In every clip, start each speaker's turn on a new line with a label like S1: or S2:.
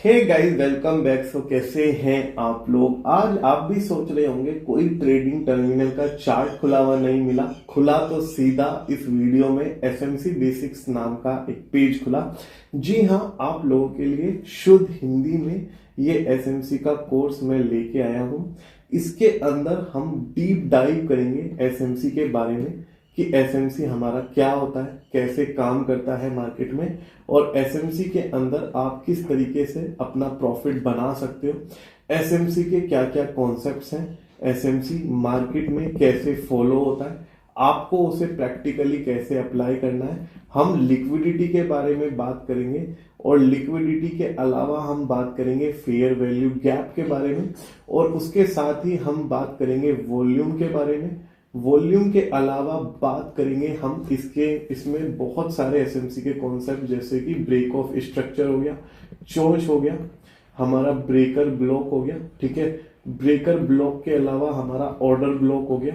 S1: हे guys, welcome back. So कैसे हैं आप लोग। आज आप भी सोच रहे होंगे कोई ट्रेडिंग टर्मिनल का चार्ट खुला हुआ नहीं मिला। खुला तो सीधा इस वीडियो में एफएमसी बेसिक्स नाम का एक पेज खुला। जी हाँ, आप लोगों के लिए शुद्ध हिंदी में ये एफएमसी का कोर्स मैं लेके आया हूँ। इसके अंदर हम डीप डाइव करेंगे एफएमसी के बारे में कि एसएमसी हमारा क्या होता है, कैसे काम करता है मार्केट में, और एसएमसी के अंदर आप किस तरीके से अपना प्रॉफिट बना सकते हो। एसएमसी के क्या क्या कॉन्सेप्ट्स हैं, एसएमसी मार्केट में कैसे फॉलो होता है, आपको उसे प्रैक्टिकली कैसे अप्लाई करना है। हम लिक्विडिटी के बारे में बात करेंगे और लिक्विडिटी के अलावा हम बात करेंगे फेयर वैल्यू गैप के बारे में, और उसके साथ ही हम बात करेंगे वॉल्यूम के बारे में। वॉल्यूम के अलावा बात करेंगे हम इसमें बहुत सारे एसएमसी के कॉन्सेप्ट, जैसे कि ब्रेक ऑफ स्ट्रक्चर हो गया, चोच हो गया, हमारा ब्रेकर ब्लॉक हो गया, ठीक है। ब्रेकर ब्लॉक के अलावा हमारा ऑर्डर ब्लॉक हो गया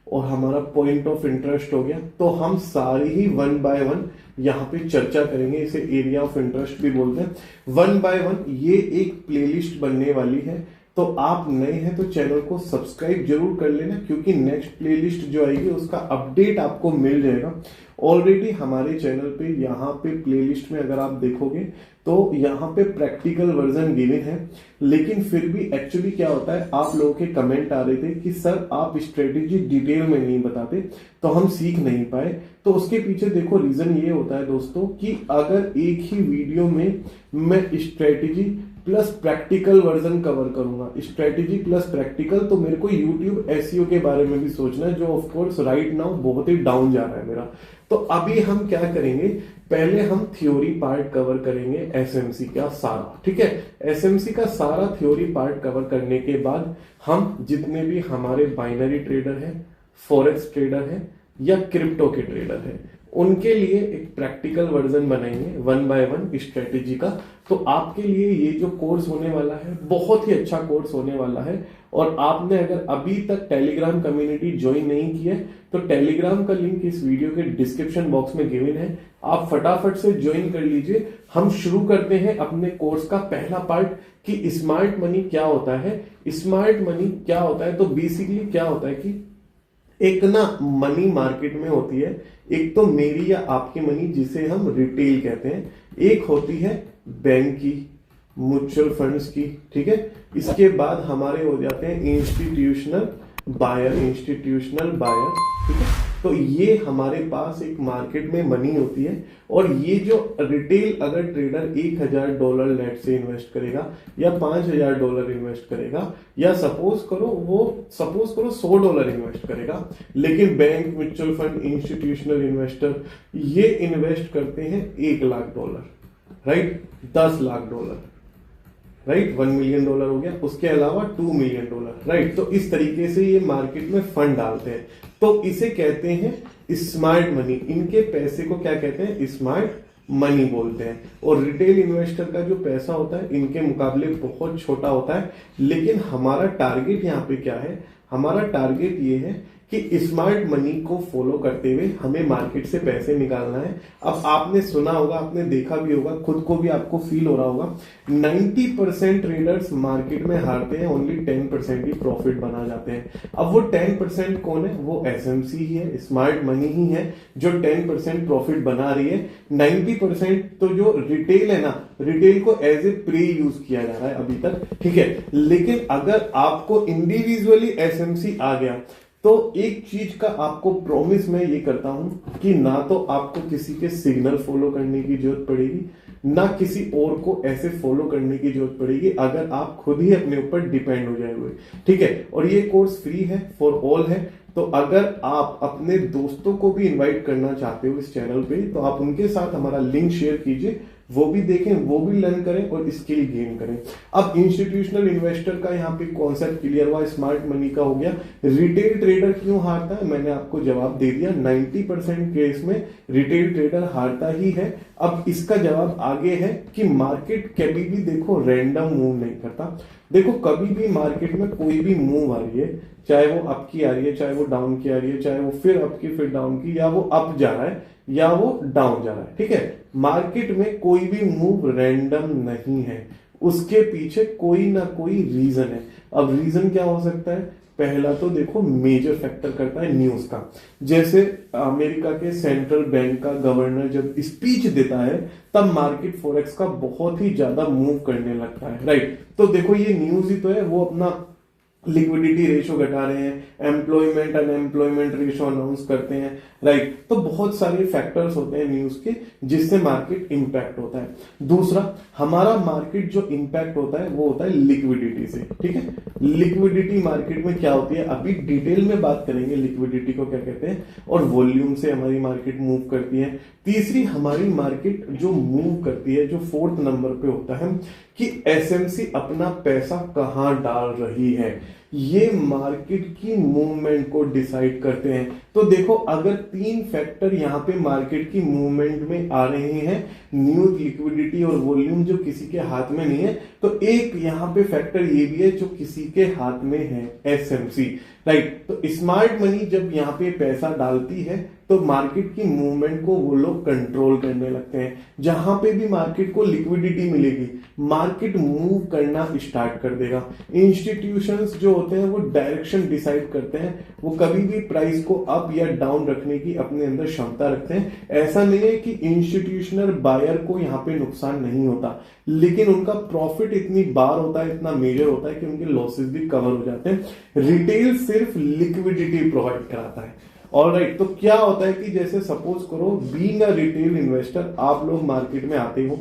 S1: और हमारा पॉइंट ऑफ इंटरेस्ट हो गया। तो हम सारी ही वन बाय वन यहाँ पे चर्चा करेंगे। इसे एरिया ऑफ इंटरेस्ट भी बोलते हैं। वन बाय वन ये एक प्लेलिस्ट बनने वाली है। तो आप नए हैं तो चैनल को सब्सक्राइब जरूर कर लेना, क्योंकि नेक्स्ट प्लेलिस्ट जो आएगी उसका अपडेट आपको मिल जाएगा। ऑलरेडी हमारे चैनल पे यहाँ पे प्लेलिस्ट में अगर आप देखोगे तो यहाँ पे प्रैक्टिकल वर्जन गिवन है, लेकिन फिर भी एक्चुअली क्या होता है, आप लोगों के कमेंट आ रहे थे कि सर आप स्ट्रेटेजी डिटेल में नहीं बताते, तो हम सीख नहीं पाए। तो उसके पीछे देखो रीजन ये होता है दोस्तों कि अगर एक ही वीडियो में मैं strategy plus practical version cover करूंगा, स्ट्रेटेजी प्लस प्रैक्टिकल, तो मेरे को यूट्यूब एसईओ के बारे में भी सोचना है, जो ऑफ कोर्स राइट नाउ बहुत ही डाउन जा रहा है मेरा। तो अभी हम क्या करेंगे, पहले हम थ्योरी पार्ट कवर करेंगे एसएमसी का सारा, ठीक है। एसएमसी का सारा थ्योरी पार्ट कवर करने के बाद हम जितने भी हमारे बाइनरी ट्रेडर हैं, फॉरेक्स ट्रेडर हैं या क्रिप्टो के ट्रेडर हैं, उनके लिए एक प्रैक्टिकल वर्जन बनाएंगे वन बाय वन स्ट्रेटेजी का। तो आपके लिए ये जो कोर्स होने वाला है बहुत ही अच्छा कोर्स होने वाला है। और आपने अगर अभी तक टेलीग्राम कम्युनिटी ज्वाइन नहीं की है तो टेलीग्राम का लिंक इस वीडियो के डिस्क्रिप्शन बॉक्स में गिवन है, आप फटाफट से ज्वाइन कर लीजिए। हम शुरू करते हैं अपने कोर्स का पहला पार्ट कि स्मार्ट मनी क्या होता है। स्मार्ट मनी क्या होता है, तो बेसिकली क्या होता है कि एक ना मनी मार्केट में होती है, एक तो मेरी या आपकी मनी जिसे हम रिटेल कहते हैं, एक होती है बैंक की, म्यूचुअल फंड्स की, ठीक है। इसके बाद हमारे हो जाते हैं इंस्टीट्यूशनल बायर, ठीक है। तो ये हमारे पास एक मार्केट में मनी होती है। और ये जो रिटेल अगर ट्रेडर $1000 नेट से इन्वेस्ट करेगा या $5000 इन्वेस्ट करेगा, या सपोज करो $100 इन्वेस्ट करेगा, लेकिन bank, mutual fund, institutional investor ये इन्वेस्ट करते हैं $1,00,000, राइट, $10,00,000, राइट, $1 मिलियन हो गया, उसके अलावा $2 मिलियन, राइट। तो इस तरीके से ये मार्केट में फंड डालते हैं, तो इसे कहते हैं स्मार्ट मनी। इनके पैसे को क्या कहते हैं, स्मार्ट मनी बोलते हैं। और रिटेल इन्वेस्टर का जो पैसा होता है इनके मुकाबले बहुत छोटा होता है। लेकिन हमारा टारगेट यहाँ पे क्या है, हमारा टारगेट ये है कि स्मार्ट मनी को फॉलो करते हुए हमें मार्केट से पैसे निकालना है। अब आपने सुना होगा, आपने देखा भी होगा, खुद को भी आपको फील हो रहा होगा, 90% ट्रेडर्स मार्केट में हारते हैं, ओनली 10% ही प्रॉफिट बना जाते हैं। अब वो 10% कौन है, वो एसएमसी ही है, स्मार्ट मनी ही है जो 10% प्रॉफिट बना रही है। 90% तो जो रिटेल है ना, रिटेल को एज ए प्रे यूज किया जा रहा है अभी तक, ठीक है। लेकिन अगर आपको इंडिविजुअली एसएमसी आ गया तो एक चीज का आपको प्रॉमिस मैं ये करता हूं कि ना तो आपको किसी के सिग्नल फॉलो करने की जरूरत पड़ेगी, ना किसी और को ऐसे फॉलो करने की जरूरत पड़ेगी, अगर आप खुद ही अपने ऊपर डिपेंड हो जाए हुए, ठीक है। और ये कोर्स फ्री है, फॉर ऑल है। तो अगर आप अपने दोस्तों को भी इनवाइट करना चाहते हो इस चैनल पे, तो आप उनके साथ हमारा लिंक शेयर कीजिए, वो भी देखें, वो भी लर्न करें और स्किल गेन करें। अब इंस्टीट्यूशनल इन्वेस्टर का यहाँ पे कॉन्सेप्ट क्लियर हुआ, स्मार्ट मनी का हो गया। रिटेल ट्रेडर क्यों हारता है, मैंने आपको जवाब दे दिया। 90% केस में रिटेल ट्रेडर हारता ही है। अब इसका जवाब आगे है कि मार्केट कभी भी देखो रैंडम मूव नहीं करता। देखो कभी भी मार्केट में कोई भी मूव आ रही है, चाहे वो अप की आ रही है, चाहे वो डाउन की आ रही है, चाहे वो फिर अप की फिर डाउन की, या वो अप जा रहा है या वो डाउन जा रहा है, ठीक है। मार्केट में कोई भी मूव रैंडम नहीं है। उसके पीछे कोई ना कोई रीजन है। अब रीजन क्या हो सकता है? पहला तो देखो मेजर फैक्टर करता है न्यूज का। जैसे अमेरिका के सेंट्रल बैंक का गवर्नर जब स्पीच देता है तब मार्केट फॉरेक्स का बहुत ही ज्यादा मूव करने लगता है, राइट। तो देखो ये न्यूज ही तो है, वो अपना लिक्विडिटी रेशो घटा रहे हैं, एम्प्लॉयमेंट अनएम्प्लॉयमेंट रेशो अनाउंस करते हैं, राइट। तो बहुत सारे फैक्टर्स होते हैं न्यूज के जिससे मार्केट इंपैक्ट होता है। दूसरा, हमारा मार्केट जो इंपैक्ट होता है वो होता है लिक्विडिटी से, ठीक है। लिक्विडिटी मार्केट में क्या होती है अभी डिटेल में बात करेंगे, लिक्विडिटी को क्या कहते हैं, और वॉल्यूम से हमारी मार्केट मूव करती है। तीसरी हमारी मार्केट जो मूव करती है, जो फोर्थ नंबर पे होता है कि एसएमसी अपना पैसा कहां डाल रही है, ये मार्केट की मूवमेंट को डिसाइड करते हैं। तो देखो अगर तीन फैक्टर यहां पे मार्केट की मूवमेंट में आ रहे हैं, न्यूज, लिक्विडिटी और वॉल्यूम, जो किसी के हाथ में नहीं है, तो एक यहां पे फैक्टर ये भी है जो किसी के हाथ में है, एसएमसी, राइट। तो स्मार्ट मनी जब यहाँ पे पैसा डालती है तो मार्केट की मूवमेंट को वो लोग कंट्रोल करने लगते हैं। जहां पे भी मार्केट को लिक्विडिटी मिलेगी, मार्केट मूव करना स्टार्ट कर देगा। इंस्टीट्यूशंस जो होते हैं वो डायरेक्शन डिसाइड करते हैं, वो कभी भी प्राइस को अप या डाउन रखने की अपने अंदर क्षमता रखते हैं। ऐसा नहीं है कि इंस्टीट्यूशनल बायर को यहाँ पे नुकसान नहीं होता, लेकिन उनका प्रॉफिट इतनी बार होता है, इतना मेजर होता है कि उनके लॉसेस भी कवर हो जाते हैं। रिटेल सिर्फ लिक्विडिटी प्रोवाइड कराता है। ऑलराइट, तो क्या होता है कि जैसे सपोज करो बीइंग अ रिटेल इन्वेस्टर, आप लोग मार्केट में आते हो,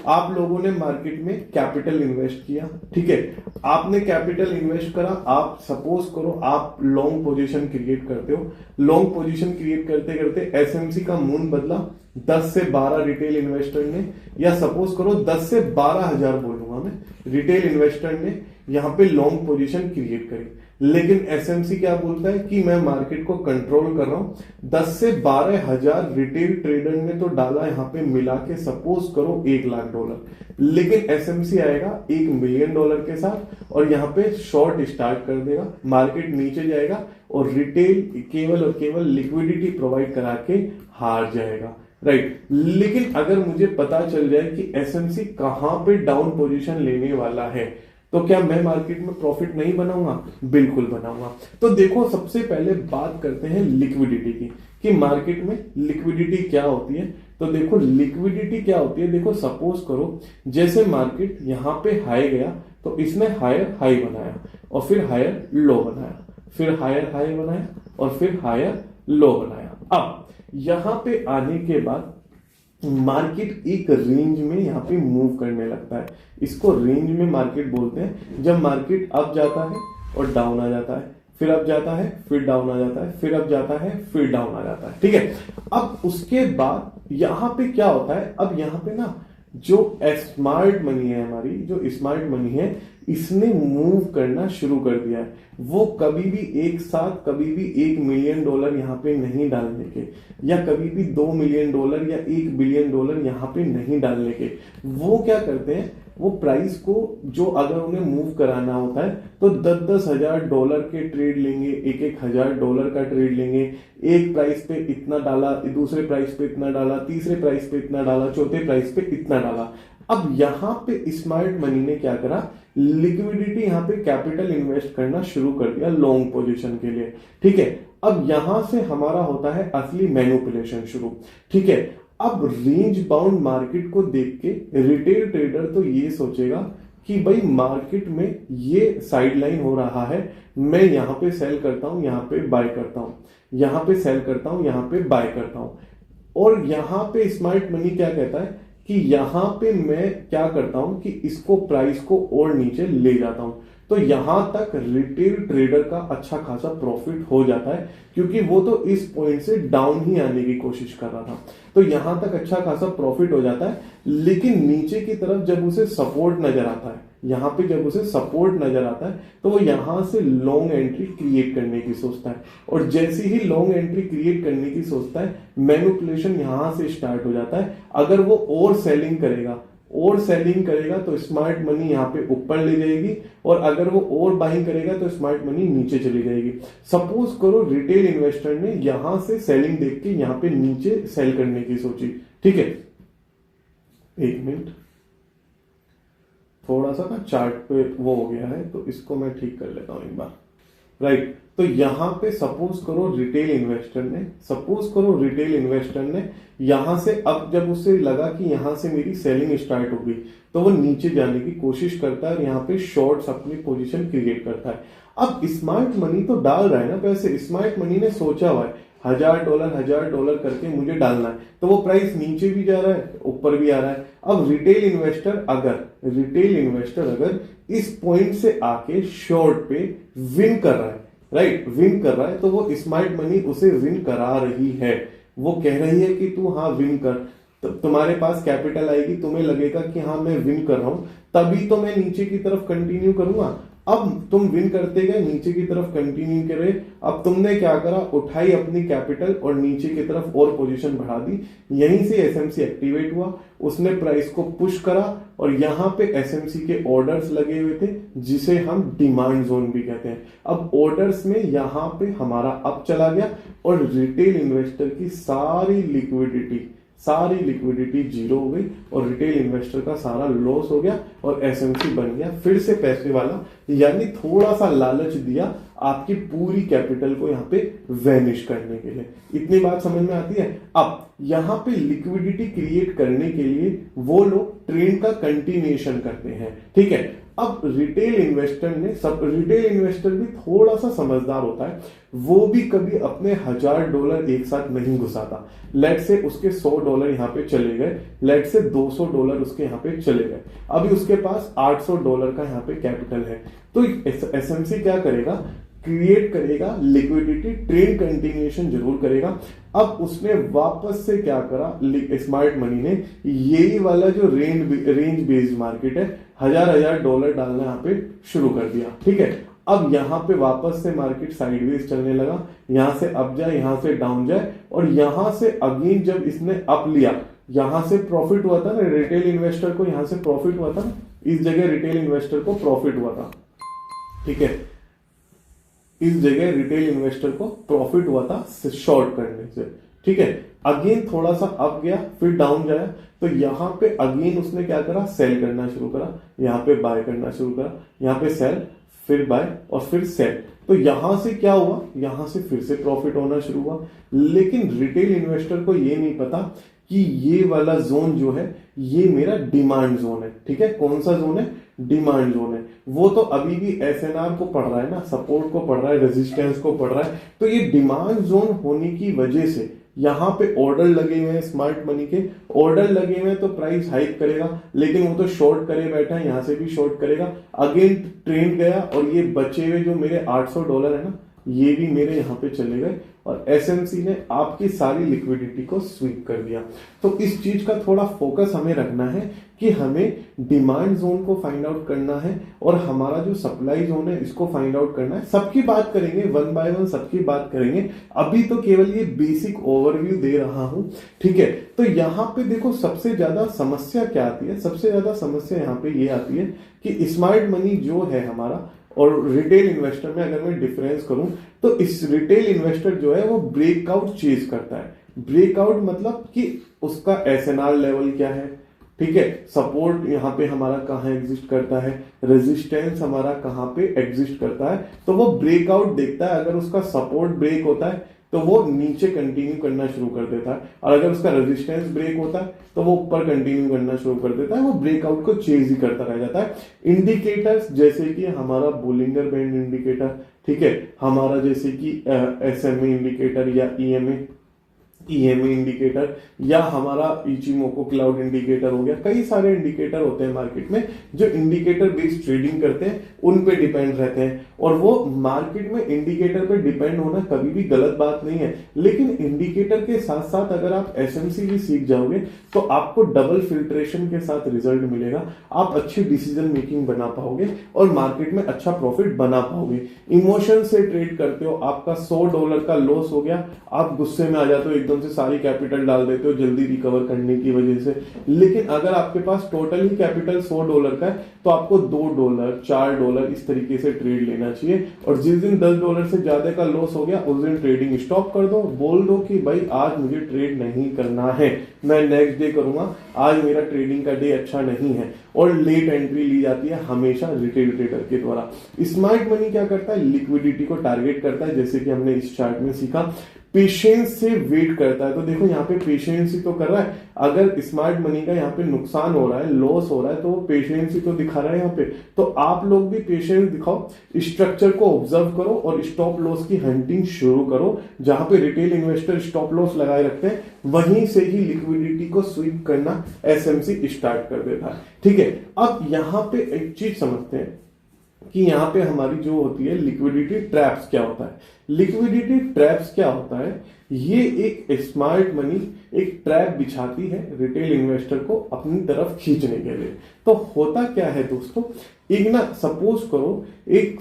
S1: आप लोगों ने मार्केट में कैपिटल इन्वेस्ट किया, ठीक है। आपने कैपिटल इन्वेस्ट करा, आप सपोज करो आप लॉन्ग पोजीशन क्रिएट करते हो। लॉन्ग पोजीशन क्रिएट करते करते एसएमसी का मून बदला, 10 से 12 रिटेल इन्वेस्टर ने, या सपोज करो 10 से 12,000 बोलूंगा मैं, रिटेल इन्वेस्टर ने यहां पे लॉन्ग पोजीशन क्रिएट करी। लेकिन एसएमसी क्या बोलता है कि मैं मार्केट को कंट्रोल कर रहा हूं, 10 से 12,000 रिटेल ट्रेडर ने तो डाला यहां पे मिला के सपोज करो $1,00,000, लेकिन एसएमसी आएगा $1,000,000 के साथ और यहां पे शॉर्ट स्टार्ट कर देगा, मार्केट नीचे जाएगा और रिटेल केवल और केवल लिक्विडिटी प्रोवाइड करा के हार जाएगा, राइट। लेकिन अगर मुझे पता चल जाए कि एसएमसी कहां पे डाउन पोजीशन लेने वाला है, तो क्या मैं मार्केट में प्रॉफिट नहीं बनाऊंगा? बिल्कुल बनाऊंगा। तो देखो सबसे पहले बात करते हैं लिक्विडिटी की, कि मार्केट में लिक्विडिटी क्या होती है। तो देखो लिक्विडिटी क्या होती है, देखो सपोज करो जैसे मार्केट यहां पे हाई गया तो इसने हायर हाई बनाया और फिर हायर लो बनाया, फिर हायर हाई बनाया और फिर हायर लो बनाया। अब यहां पे आने के बाद मार्केट एक रेंज में यहां पे मूव करने लगता है, इसको रेंज में मार्केट बोलते हैं। जब मार्केट अप जाता है और डाउन आ जाता है, फिर अप जाता है, फिर डाउन आ जाता है, फिर अप जाता है, फिर डाउन आ जाता है, ठीक है। अब उसके बाद यहां पे क्या होता है, अब यहां पे ना जो स्मार्ट मनी है, हमारी जो स्मार्ट मनी है, इसने मूव करना शुरू कर दिया है। वो कभी भी एक साथ कभी भी $1,000,000 यहाँ पे नहीं डालने के, या कभी भी $2,000,000 या $1,000,000,000 यहाँ पे नहीं डालने के। वो क्या करते हैं, वो प्राइस को जो अगर उन्हें मूव कराना होता है तो 10-10 हजार डॉलर के ट्रेड लेंगे, $1-1 हजार का ट्रेड लेंगे। एक प्राइस पे इतना डाला, दूसरे प्राइस पे इतना डाला, तीसरे प्राइस पे इतना डाला, चौथे प्राइस पे इतना डाला। अब यहां पे स्मार्ट मनी ने क्या करा, लिक्विडिटी यहां पे कैपिटल इन्वेस्ट करना शुरू कर दिया लॉन्ग पोजीशन के लिए, ठीक है। अब यहां से हमारा होता है असली मैनिपुलेशन शुरू, ठीक है। अब रेंज बाउंड मार्केट को देख के रिटेल ट्रेडर तो ये सोचेगा कि भाई मार्केट में ये साइड लाइन हो रहा है, मैं यहां पे सेल करता हूं, यहां पे बाय करता हूं, यहां पे सेल करता हूं, यहां पे बाय करता हूं। और यहां पे स्मार्ट मनी क्या कहता है कि यहां पे मैं क्या करता हूं कि इसको प्राइस को और नीचे ले जाता हूं। तो यहां तक रिटेल ट्रेडर का अच्छा खासा प्रॉफिट हो जाता है, क्योंकि वो तो इस पॉइंट से डाउन ही आने की कोशिश कर रहा था, तो यहां तक अच्छा खासा प्रॉफिट हो जाता है। लेकिन नीचे की तरफ जब उसे सपोर्ट नजर आता है, यहां पे जब उसे सपोर्ट नजर आता है तो वो यहां से लॉन्ग एंट्री क्रिएट करने की सोचता है, और जैसे ही लॉन्ग एंट्री क्रिएट करने की सोचता है, मैनिपुलेशन यहां से स्टार्ट हो जाता है। अगर वो और सेलिंग करेगा तो स्मार्ट मनी यहाँ पे ऊपर ले जाएगी, और अगर वो और बाइंग करेगा तो स्मार्ट मनी नीचे चली जाएगी। सपोज करो रिटेल इन्वेस्टर ने यहां से सेलिंग देख के यहाँ पे नीचे सेल करने की सोची, ठीक है। एक मिनट, थोड़ा सा ना चार्ट पे वो हो गया है, तो इसको मैं ठीक कर लेता हूँ एक बार। राइट, तो यहां पे सपोज करो रिटेल इन्वेस्टर ने यहां से, अब जब उसे लगा कि यहां से मेरी सेलिंग स्टार्ट हो गई, तो वो नीचे जाने की कोशिश करता है और यहाँ पे शॉर्ट्स अपनी पोजीशन क्रिएट करता है। अब स्मार्ट मनी तो डाल रहा है ना पैसे, स्मार्ट मनी ने सोचा हुआ है $1000 करके मुझे डालना है, तो वो प्राइस नीचे भी जा रहा है ऊपर भी आ रहा है। अब रिटेल इन्वेस्टर अगर इस पॉइंट से आके शॉर्ट पे विन कर रहा है, राइट, विन कर रहा है, तो वो स्मार्ट मनी उसे विन करा रही है। वो कह रही है कि तू हाँ विन कर, तो तुम्हारे पास कैपिटल आएगी, तुम्हें लगेगा कि हाँ मैं विन कर रहा हूं, तभी तो मैं नीचे की तरफ कंटिन्यू करूंगा। अब तुम विन करते गए, नीचे की तरफ कंटिन्यू करे, अब तुमने क्या करा, उठाई अपनी कैपिटल और नीचे की तरफ और पोजीशन बढ़ा दी। यहीं से एसएमसी एक्टिवेट हुआ, उसने प्राइस को पुश करा और यहां पे एसएमसी के ऑर्डर्स लगे हुए थे, जिसे हम डिमांड जोन भी कहते हैं। अब ऑर्डर्स में यहां पे हमारा अप चला गया और रिटेल इन्वेस्टर की सारी लिक्विडिटी जीरो हो गई और रिटेल इन्वेस्टर का सारा लॉस हो गया और एसएमसी बन गया फिर से पैसे वाला, यानी थोड़ा सा लालच दिया आपकी पूरी कैपिटल को यहाँ पे वैनिश करने के लिए। इतनी बात समझ में आती है। अब यहाँ पे लिक्विडिटी क्रिएट करने के लिए वो लोग ट्रेंड का कंटिन्यूएशन करते हैं, ठीक है। अब रिटेल इन्वेस्टर भी थोड़ा सा समझदार होता है, वो भी कभी अपने $1000 एक साथ नहीं घुसाता। लेट से उसके $100 यहाँ पे चले गए, लेट से $200 उसके यहाँ पे चले गए, अभी उसके पास $800 का यहाँ पे कैपिटल है। तो एसएमसी क्या करेगा, क्रिएट करेगा लिक्विडिटी, ट्रेड कंटिन्यूएशन जरूर करेगा। अब उसने वापस से क्या करा, स्मार्ट मनी ने यही वाला जो रेंज बेस्ड मार्केट है, $1000 डालना यहाँ पे शुरू कर दिया, ठीक है। अब यहाँ पे वापस से मार्केट साइडवेज चलने लगा, यहां से अप जाए, यहां से डाउन जाए, और यहां से अगेन जब इसने अप लिया, यहां से प्रॉफिट हुआ था ना रिटेल इन्वेस्टर को, यहां से प्रॉफिट हुआ था, इस जगह रिटेल इन्वेस्टर को प्रॉफिट हुआ था, ठीक है, इस जगह रिटेल इन्वेस्टर को प्रॉफिट हुआ था शॉर्ट करने से, ठीक है। अगेन थोड़ा सा अप गया, फिर डाउन जाया, तो यहां पे अगेन उसने क्या करा, सेल करना शुरू करा, यहां पे बाय करना शुरू करा, यहां पे सेल, फिर बाय और फिर सेल। तो यहां से क्या हुआ, यहां से फिर से प्रॉफिट होना शुरू हुआ। लेकिन रिटेल इन्वेस्टर को ये नहीं पता कि ये वाला जोन जो है ये मेरा डिमांड जोन है, ठीक है। कौन सा जोन है, डिमांड जोन है। वो तो अभी भी एसएनआर को पढ़ रहा है ना, सपोर्ट को पढ़ रहा है, रेजिस्टेंस को पढ़ रहा है। तो ये डिमांड जोन होने की वजह से यहां पे ऑर्डर लगे हुए हैं, स्मार्ट मनी के ऑर्डर लगे हुए हैं, तो प्राइस हाइक करेगा, लेकिन वो तो शॉर्ट करे बैठा है, यहां से भी शॉर्ट करेगा। अगेन ट्रेंड गया और ये बचे हुए जो मेरे $800 है ना, ये भी मेरे यहां पे चले गए और एसएमसी ने आपकी सारी लिक्विडिटी को स्वीप कर दिया। तो इस चीज का थोड़ा फोकस हमें रखना है कि हमें डिमांड जोन को फाइंड आउट करना है और हमारा जो सप्लाई जोन है इसको फाइंड आउट करना है। सबकी बात करेंगे, वन बाय वन सबकी बात करेंगे, अभी तो केवल ये बेसिक ओवरव्यू दे रहा हूं, ठीक है। तो यहां पे देखो सबसे ज्यादा समस्या क्या आती है, सबसे ज्यादा समस्या यहाँ पे ये आती है कि स्मार्ट मनी जो है हमारा और रिटेल इन्वेस्टर में अगर मैं डिफरेंस करूं, तो इस रिटेल इन्वेस्टर जो है वो ब्रेकआउट चेज करता है। ब्रेकआउट मतलब कि उसका एसएनआर लेवल क्या है, ठीक है, सपोर्ट यहाँ पे हमारा कहाँ एग्जिस्ट करता है, रेजिस्टेंस हमारा कहाँ पे एग्जिस्ट करता है, तो वो ब्रेकआउट देखता है। अगर उसका सपोर्ट ब्रेक होता है तो वो नीचे कंटिन्यू करना शुरू कर देता है, और अगर उसका रेजिस्टेंस ब्रेक होता है तो वो ऊपर कंटिन्यू करना शुरू कर देता है। वो ब्रेकआउट को चेज ही करता रह जाता है। इंडिकेटर्स जैसे कि हमारा बोलिंगर बैंड इंडिकेटर, ठीक है, हमारा जैसे कि एसएमए इंडिकेटर या ईएमए इंडिकेटर या हमारा इचिमोको क्लाउड इंडिकेटर हो गया, कई सारे इंडिकेटर होते हैं मार्केट में जो इंडिकेटर बेस्ड ट्रेडिंग करते हैं, उन पे डिपेंड रहते हैं। और वो मार्केट में इंडिकेटर पे डिपेंड होना कभी भी गलत बात नहीं है, लेकिन इंडिकेटर के साथ साथ अगर आप एसएमसी भी सीख जाओगे तो आपको डबल फिल्ट्रेशन के साथ रिजल्ट मिलेगा, आप अच्छी डिसीजन मेकिंग बना पाओगे और मार्केट में अच्छा प्रॉफिट बना पाओगे। इमोशन से ट्रेड करते हो, आपका $100 का लॉस हो गया, आप गुस्से में आ जाते हो, एकदम एकदम से सारी कैपिटल डाल देते हो जल्दी रिकवर करने की वजह से। लेकिन अगर आपके पास टोटल ही कैपिटल $100 का है तो आपको $2, $4 इस तरीके से ट्रेड लेना चाहिए। और जिस दिन $10 से ज्यादा का लॉस हो गया उस दिन ट्रेडिंग स्टॉप कर दो, बोल दो कि भाई आज मुझे ट्रेड नहीं करना है, मैं नेक्स्ट डे करूंगा, आज मेरा ट्रेडिंग का डे अच्छा नहीं है। और लेट एंट्री ली जाती है हमेशा रिटेल ट्रेडर के द्वारा। स्मार्ट मनी क्या करता है, लिक्विडिटी को टारगेट करता है, जैसे कि हमने इस चार्ट में सीखा। पेशेंस से वेट करता है, तो देखो यहाँ पे पेशेंस ही तो कर रहा है। अगर स्मार्ट मनी का यहाँ पे नुकसान हो रहा है, लॉस हो रहा है, तो वो पेशेंस ही तो दिखा रहा है यहाँ पे। तो आप लोग भी पेशेंस दिखाओ, स्ट्रक्चर को ऑब्जर्व करो और स्टॉप लॉस की हंटिंग शुरू करो। जहां पे रिटेल इन्वेस्टर स्टॉप लॉस लगाए रखते हैं वहीं से ही लिक्विडिटी को स्वीप करना एसएमसी स्टार्ट कर देता है। ठीक है, अब यहाँ पे एक चीज समझते हैं कि यहाँ पे हमारी जो होती है लिक्विडिटी ट्रैप्स क्या होता है। लिक्विडिटी ट्रैप्स क्या होता है, ये एक स्मार्ट मनी एक ट्रैप बिछाती है रिटेल इन्वेस्टर को अपनी तरफ खींचने के लिए। तो होता क्या है दोस्तों, एक ना सपोज करो एक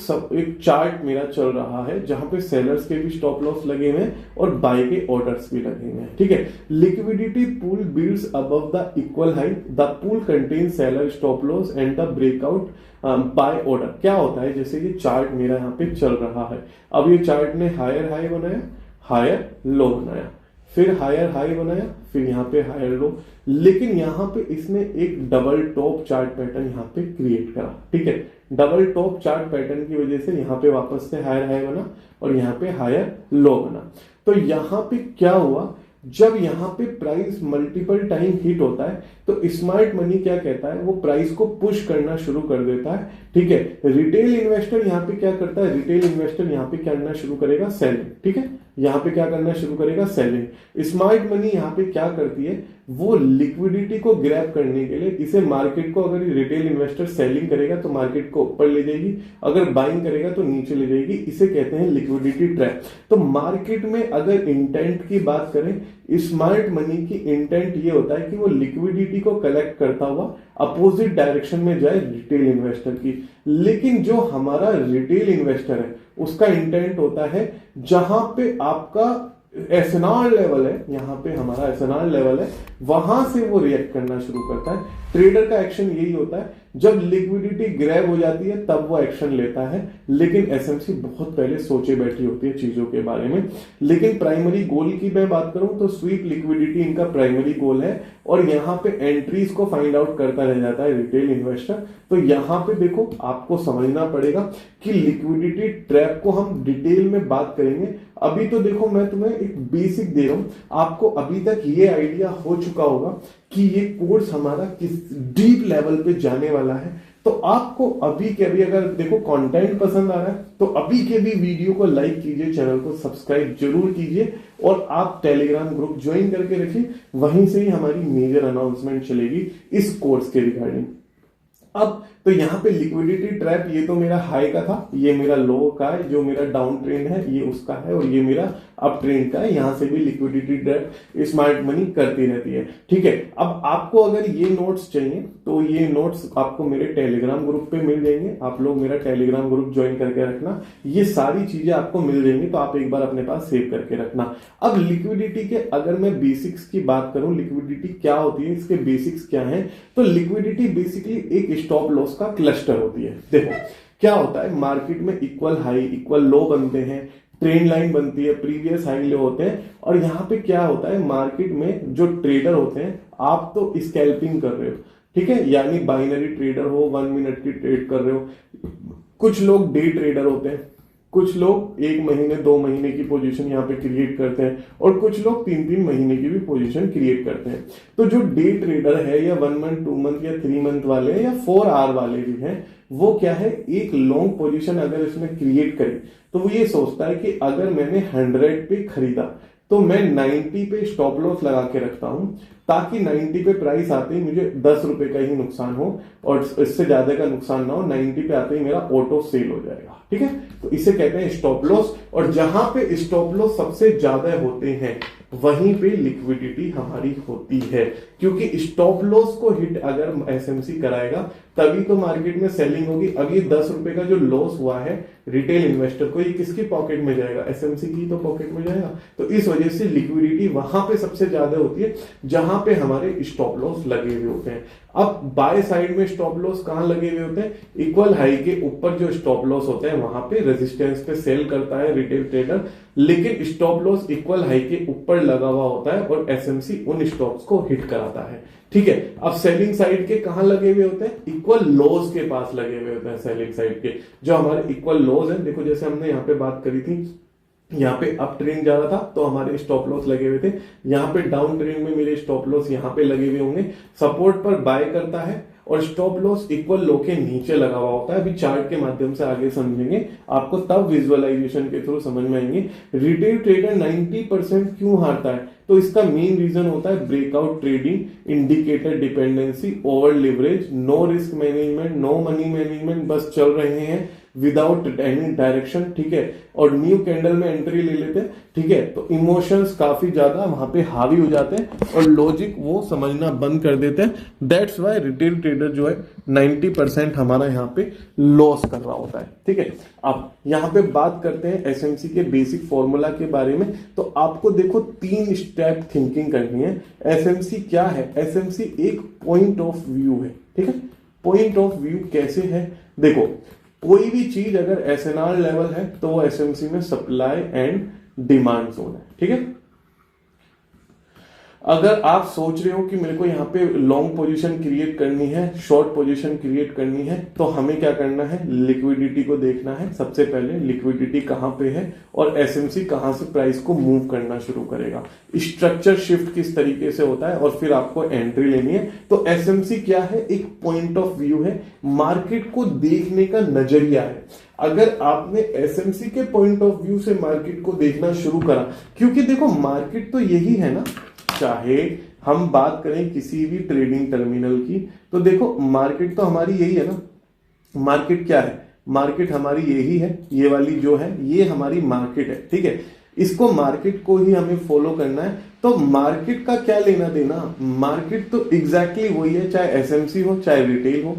S1: चार्ट मेरा चल रहा है जहां पे सेलर्स के भी स्टॉप लॉस लगे हुए हैं और बाय के ऑर्डर्स भी लगे हुए हैं। ठीक है, liquidity pool builds above the equal high, the pool contain seller stop loss and the breakout buy order. क्या होता है, जैसे ये चार्ट मेरा यहाँ पे चल रहा है, अब ये चार्ट ने हायर हाई बनाया, हायर लो बनाया, फिर हायर हाई बनाया, फिर यहाँ पे हायर लो, लेकिन यहाँ पे इसने एक डबल टॉप चार्ट पैटर्न यहाँ पे क्रिएट करा। ठीक है, डबल टॉप चार्ट पैटर्न की वजह से यहाँ पे वापस से हायर हाई बना और यहाँ पे हायर लो बना। तो यहाँ पे क्या हुआ, जब यहाँ पे प्राइस मल्टीपल टाइम हिट होता है तो स्मार्ट मनी क्या कहता है, वो प्राइस को पुश करना शुरू कर देता है। ठीक है, रिटेल इन्वेस्टर यहाँ पे क्या करता है, रिटेल इन्वेस्टर यहाँ पे क्या करना शुरू करेगा, सेलिंग। ठीक है, यहाँ पे क्या करना शुरू करेगा, सेलिंग। स्मार्ट मनी यहाँ पे क्या करती है, वो लिक्विडिटी को ग्रैब करने के लिए इसे मार्केट को, अगर रिटेल इन्वेस्टर सेलिंग करेगा तो मार्केट को ऊपर ले जाएगी, अगर बाइंग करेगा तो नीचे ले जाएगी। इसे कहते हैं लिक्विडिटी ट्रैप। तो मार्केट में अगर इंटेंट की बात करें, स्मार्ट मनी की इंटेंट ये होता है कि वो लिक्विडिटी को कलेक्ट करता हुआ अपोजिट डायरेक्शन में जाए रिटेल इन्वेस्टर की। लेकिन जो हमारा रिटेल इन्वेस्टर है उसका इंटेंट होता है जहां पे आपका एसएनआर लेवल है, यहाँ पे हमारा एसएनआर लेवल है, वहां से वो रिएक्ट करना शुरू करता है। ट्रेडर का एक्शन यही होता है, जब लिक्विडिटी ग्रैब हो जाती है तब वो एक्शन लेता है। लेकिन एसएमसी बहुत पहले सोचे बैठी होती है चीजों के बारे में। लेकिन प्राइमरी गोल की मैं बात करूं तो स्वीप लिक्विडिटी इनका प्राइमरी गोल है और यहाँ पे एंट्रीज को फाइंड आउट करता रह जाता है रिटेल इन्वेस्टर। तो यहाँ पे देखो आपको समझना पड़ेगा कि लिक्विडिटी ट्रैप को हम डिटेल में बात करेंगे। अभी तो देखो मैं तुम्हें एक बेसिक दे रहा हूं, आपको अभी तक ये आइडिया हो चुका होगा कि ये कोर्स हमारा किस डीप लेवल पे जाने वाला है। तो आपको अभी के अभी अगर देखो कंटेंट पसंद आ रहा है तो अभी के भी वीडियो को लाइक कीजिए, चैनल को सब्सक्राइब जरूर कीजिए और आप टेलीग्राम ग्रुप ज्वाइन करके रखिए, वहीं से ही हमारी मेजर अनाउंसमेंट चलेगी इस कोर्स के रिगार्डिंग। अब तो यहाँ पे लिक्विडिटी ट्रैप, ये तो मेरा हाई का था, ये मेरा लो का है, जो मेरा डाउन ट्रेंड है ये उसका है और ये मेरा अप ट्रेंड का है। यहाँ से भी लिक्विडिटी ट्रैप स्मार्ट मनी करती रहती है। ठीक है, अब आपको अगर ये नोट्स चाहिए तो ये नोट्स आपको मेरे टेलीग्राम ग्रुप पे मिल जाएंगे। आप लोग मेरा टेलीग्राम ग्रुप ज्वाइन करके रखना, ये सारी चीजें आपको मिल जाएंगी, तो आप एक बार अपने पास सेव करके रखना। अब लिक्विडिटी के अगर मैं बेसिक्स की बात करूं, लिक्विडिटी क्या होती है, इसके बेसिक्स क्या है, तो लिक्विडिटी बेसिकली एक स्टॉप लॉस का क्लस्टर होती है। देखो क्या होता है, मार्केट में इक्वल हाई इक्वल लो बनते हैं, ट्रेंड लाइन बनती है, प्रीवियस हाई लो होते हैं। और यहाँ पे क्या होता है, मार्केट में जो ट्रेडर होते हैं, आप तो स्कैल्पिंग कर रहे हो, ठीक है, यानी बाइनरी ट्रेडर हो, 1 मिनट की ट्रेड कर रहे हो। कुछ लोग डे ट्रेडर होते हैं, कुछ लोग 1 महीने 2 महीने की पोजीशन यहाँ पे क्रिएट करते हैं और कुछ लोग 3-3 महीने की भी पोजीशन क्रिएट करते हैं। तो जो डे ट्रेडर है या 1 मंथ 2 मंथ या 3 मंथ वाले या 4 आवर वाले भी हैं, वो क्या है, एक लॉन्ग पोजीशन अगर इसमें क्रिएट करे तो वो ये सोचता है कि अगर मैंने 100 पे खरीदा तो मैं 90 पे स्टॉप लॉस लगा के रखता हूं, ताकि 90 पे प्राइस आते ही मुझे 10 रुपए का ही नुकसान हो और इससे ज्यादा का नुकसान ना हो। 90 पे आते ही मेरा ऑटो सेल हो जाएगा। ठीक है, तो इसे कहते हैं स्टॉप लॉस। और जहां पे स्टॉप लॉस सबसे ज्यादा होते हैं वहीं पे लिक्विडिटी हमारी होती है, क्योंकि स्टॉप लॉस को हिट अगर एसएमसी कराएगा तभी तो मार्केट में सेलिंग होगी। अब ये 10 रुपए का जो लॉस हुआ है रिटेल इन्वेस्टर को, ये किसकी पॉकेट में जाएगा? एसएमसी की तो पॉकेट में जाएगा। तो इस वजह से लिक्विडिटी वहां पे सबसे ज्यादा होती है जहां पे हमारे स्टॉप लॉस लगे हुए होते हैं। अब बाय साइड में स्टॉप लॉस कहां लगे हुए होते हैं? इक्वल हाई के ऊपर जो स्टॉप लॉस होते हैं वहां पे रेजिस्टेंस पे सेल करता है रिटेल ट्रेडर, लेकिन स्टॉप लॉस इक्वल हाई के ऊपर लगा हुआ होता है और एसएमसी उन स्टॉप्स को हिट कराता है। ठीक है, अब सेलिंग साइड के कहां लगे हुए होते हैं? इक्वल लोज के पास लगे हुए होते हैं सेलिंग साइड के, जो हमारे इक्वल लोज है। देखो जैसे हमने यहाँ पे बात करी थी, यहाँ पे अप ट्रेंड जा रहा था तो हमारे स्टॉप लॉस लगे हुए थे, यहाँ पे डाउन ट्रेंड में मेरे स्टॉप लॉस यहाँ पे लगे हुए होंगे। सपोर्ट पर बाय करता है और स्टॉप लॉस इक्वल लो के नीचे लगा हुआ होता है। अभी चार्ट के माध्यम से आगे समझेंगे, आपको तब विजुअलाइजेशन के थ्रू समझ में आएंगे रिटेल ट्रेडर 90% क्यों हारता है। तो इसका मेन रीजन होता है breakout trading, indicator dependency, over leverage, no risk management, no money management, बस चल रहे हैं विदाउट एनी डायरेक्शन। ठीक है, और न्यू कैंडल में एंट्री ले लेते हैं। ठीक है, तो इमोशंस काफी ज्यादा वहां पे हावी हो जाते हैं और लॉजिक वो समझना बंद कर देते हैं। दैट्स वाई रिटेल ट्रेडर जो है 90% हमारा यहाँ पे लॉस कर रहा होता है। ठीक है, अब यहाँ पे बात करते हैं एसएमसी के बेसिक फॉर्मूला के बारे में। तो आपको देखो 3 स्टेप थिंकिंग करनी है। एसएमसी क्या है? एसएमसी एक पॉइंट ऑफ व्यू है। ठीक है, पॉइंट ऑफ व्यू कैसे है? देखो कोई भी चीज अगर एसएनआर लेवल है तो वो एसएमसी में सप्लाई एंड डिमांड जोन है। ठीक है, अगर आप सोच रहे हो कि मेरे को यहाँ पे लॉन्ग पोजीशन क्रिएट करनी है, शॉर्ट पोजीशन क्रिएट करनी है, तो हमें क्या करना है? लिक्विडिटी को देखना है। सबसे पहले लिक्विडिटी कहाँ पे है और एसएमसी कहाँ से प्राइस को मूव करना शुरू करेगा, स्ट्रक्चर शिफ्ट किस तरीके से होता है, और फिर आपको एंट्री लेनी है। तो एसएमसी क्या है? एक पॉइंट ऑफ व्यू है, मार्केट को देखने का नजरिया है। अगर आपने एसएमसी के पॉइंट ऑफ व्यू से मार्केट को देखना शुरू करा, क्योंकि देखो मार्केट तो यही है ना, चाहे हम बात करें किसी भी ट्रेडिंग टर्मिनल की, तो देखो मार्केट तो हमारी यही है ना। मार्केट क्या है? मार्केट हमारी यही है, ये वाली जो है ये हमारी मार्केट है। ठीक है, इसको मार्केट को ही हमें फॉलो करना है। तो मार्केट का क्या लेना देना? मार्केट तो एग्जैक्टली वही है, चाहे एसएमसी हो चाहे रिटेल हो।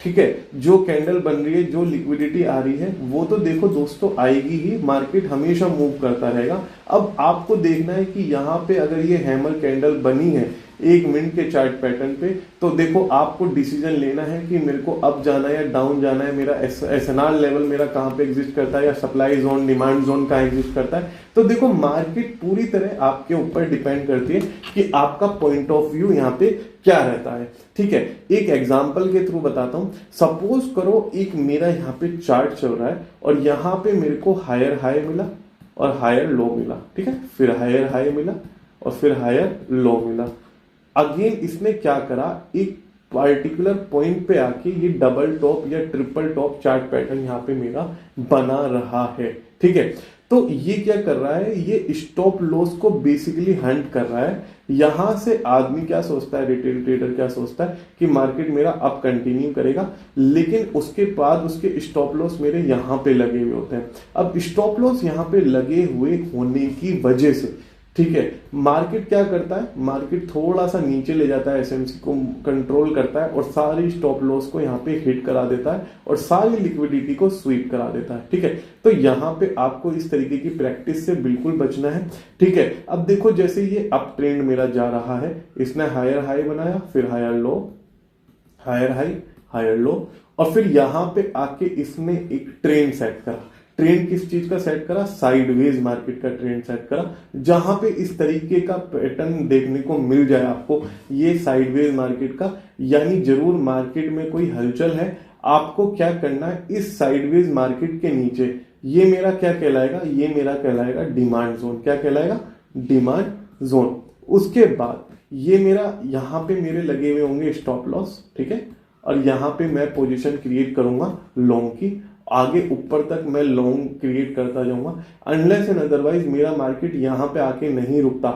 S1: ठीक है, जो कैंडल बन रही है, जो लिक्विडिटी आ रही है, वो तो देखो दोस्तों आएगी ही। मार्केट हमेशा मूव करता रहेगा। अब आपको देखना है कि यहाँ पे अगर ये हैमर कैंडल बनी है 1 मिनट के चार्ट पैटर्न पे, तो देखो आपको डिसीजन लेना है कि मेरे को अप जाना है या डाउन जाना है, मेरा एसएनआर लेवल मेरा कहाँ पे एग्जिस्ट करता है, या सप्लाई जोन डिमांड जोन कहाँ एग्जिस्ट करता है। तो देखो मार्केट पूरी तरह आपके ऊपर डिपेंड करती है कि आपका पॉइंट ऑफ व्यू यहाँ पे क्या रहता है। ठीक है, एक एग्जांपल के थ्रू बताता हूं। सपोज करो एक मेरा यहाँ पे चार्ट चल रहा है और यहाँ पे मेरे को हायर हाई मिला और हायर लो मिला। ठीक है, फिर हायर हाई मिला और फिर हायर लो मिला। अगेन इसने क्या करा, एक पार्टिकुलर पॉइंट पे आके ये डबल टॉप या ट्रिपल टॉप चार्ट पैटर्न यहाँ पे मेरा बना रहा है। ठीक है, तो ये क्या कर रहा है? ये स्टॉप लॉस को बेसिकली हंट कर रहा है। यहां से आदमी क्या सोचता है, रिटेल ट्रेडर क्या सोचता है कि मार्केट मेरा अप कंटिन्यू करेगा, लेकिन उसके बाद उसके स्टॉप लॉस मेरे यहां पे लगे हुए होते हैं। अब स्टॉप लॉस यहां पे लगे हुए होने की वजह से, ठीक है, मार्केट क्या करता है? मार्केट थोड़ा सा नीचे ले जाता है, एसएमसी को कंट्रोल करता है और सारी स्टॉप लॉस को यहाँ पे हिट करा देता है और सारी लिक्विडिटी को स्वीप करा देता है। ठीक है, तो यहाँ पे आपको इस तरीके की प्रैक्टिस से बिल्कुल बचना है। ठीक है, अब देखो जैसे ये अप ट्रेंड मेरा जा रहा है, इसने हायर हाई बनाया, फिर higher low, higher high, higher low, और फिर यहाँ पे आके इसने एक ट्रेंड सेट करा। ट्रेंड किस चीज का सेट करा? साइडवेज मार्केट का ट्रेंड सेट करा, जहां पे इस तरीके का पैटर्न देखने को मिल जाए आपको, ये साइडवेज मार्केट का, यानी जरूर मार्केट में कोई हलचल है। आपको क्या करना है? इस साइडवेज मार्केट के नीचे ये मेरा क्या कहलाएगा? ये मेरा कहलाएगा डिमांड जोन। क्या कहलाएगा? Demand zone. उसके बाद ये मेरा यहाँ पे मेरे लगे हुए होंगे स्टॉप लॉस। ठीक है, और यहाँ पे मैं पोजीशन क्रिएट करूंगा लॉन्ग की, आगे ऊपर तक मैं लॉन्ग क्रिएट करता जाऊंगा, अनलेस एंड अदरवाइज मेरा मार्केट यहाँ पे आके नहीं रुकता,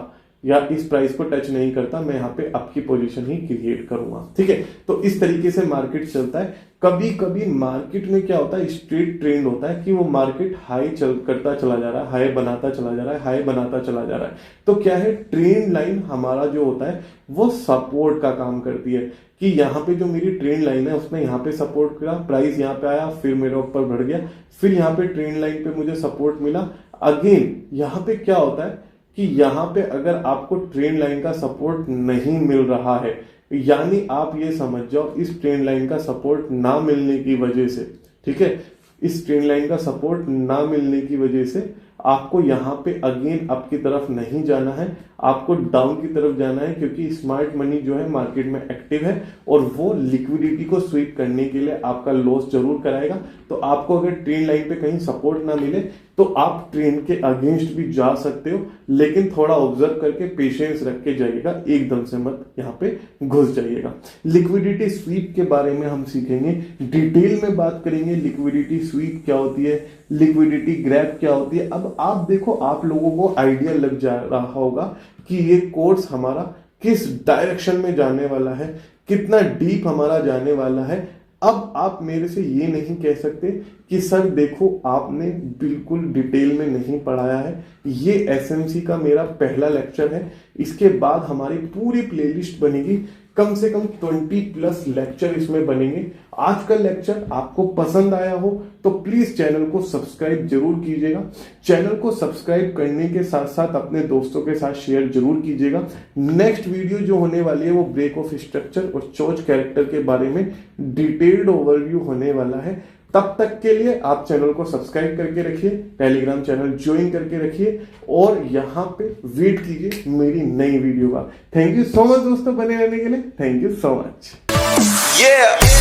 S1: या इस प्राइस को टच नहीं करता, मैं यहाँ पे आपकी पोजीशन ही क्रिएट करूंगा। ठीक है, तो इस तरीके से मार्केट चलता है। कभी कभी मार्केट में क्या होता है, स्ट्रेट ट्रेंड होता है कि वो मार्केट हाई करता चला जा रहा है, हाई बनाता चला जा रहा है, हाई बनाता चला जा रहा है। तो क्या है, ट्रेंड लाइन हमारा जो होता है वो सपोर्ट का काम करती है कि यहाँ पे जो मेरी ट्रेंड लाइन है उसने यहाँ पे सपोर्ट किया, प्राइस यहाँ पे आया, फिर मेरे ऊपर बढ़ गया, फिर यहाँ पे ट्रेंड लाइन पे मुझे सपोर्ट मिला। अगेन यहाँ पे क्या होता है कि यहाँ पे अगर आपको ट्रेंड लाइन का सपोर्ट नहीं मिल रहा है, यानी आप ये समझ जाओ इस ट्रेंड लाइन का सपोर्ट ना मिलने की वजह से, ठीक है, इस ट्रेंड लाइन का सपोर्ट ना मिलने की वजह से आपको यहाँ पे अगेन अप की तरफ नहीं जाना है, आपको डाउन की तरफ जाना है, क्योंकि स्मार्ट मनी जो है मार्केट में एक्टिव है और वो लिक्विडिटी को स्वीप करने के लिए आपका लॉस जरूर कराएगा। तो आपको अगर ट्रेंड लाइन पे कहीं सपोर्ट ना मिले तो आप ट्रेंड के अगेंस्ट भी जा सकते हो, लेकिन थोड़ा ऑब्जर्व करके पेशेंस रख के जाइएगा, एकदम से मत यहाँ पे घुस जाइएगा। लिक्विडिटी स्वीप के बारे में हम सीखेंगे, डिटेल में बात करेंगे लिक्विडिटी स्वीप क्या होती है, लिक्विडिटी ग्रैब क्या होती है। अब आप देखो, आप लोगों को आइडिया लग जा रहा होगा कि ये कोर्स हमारा किस डायरेक्शन में जाने वाला है, कितना डीप हमारा जाने वाला है। अब आप मेरे से ये नहीं कह सकते कि सर देखो आपने बिल्कुल डिटेल में नहीं पढ़ाया है। ये एसएमसी का मेरा पहला लेक्चर है, इसके बाद हमारी पूरी प्लेलिस्ट बनेगी, कम से कम 20+ लेक्चर इसमें बनेंगे। आज का लेक्चर आपको पसंद आया हो तो प्लीज चैनल को सब्सक्राइब जरूर कीजिएगा। चैनल को सब्सक्राइब करने के साथ साथ अपने दोस्तों के साथ शेयर जरूर कीजिएगा। नेक्स्ट वीडियो जो होने वाली है वो ब्रेक ऑफ स्ट्रक्चर और चोच कैरेक्टर के बारे में डिटेल्ड ओवरव्यू होने वाला है। तब तक के लिए आप चैनल को सब्सक्राइब करके रखिए, टेलीग्राम चैनल ज्वाइन करके रखिए और यहाँ पे वेट कीजिए मेरी नई वीडियो का। थैंक यू सो मच दोस्तों बने रहने के लिए, थैंक यू सो मच।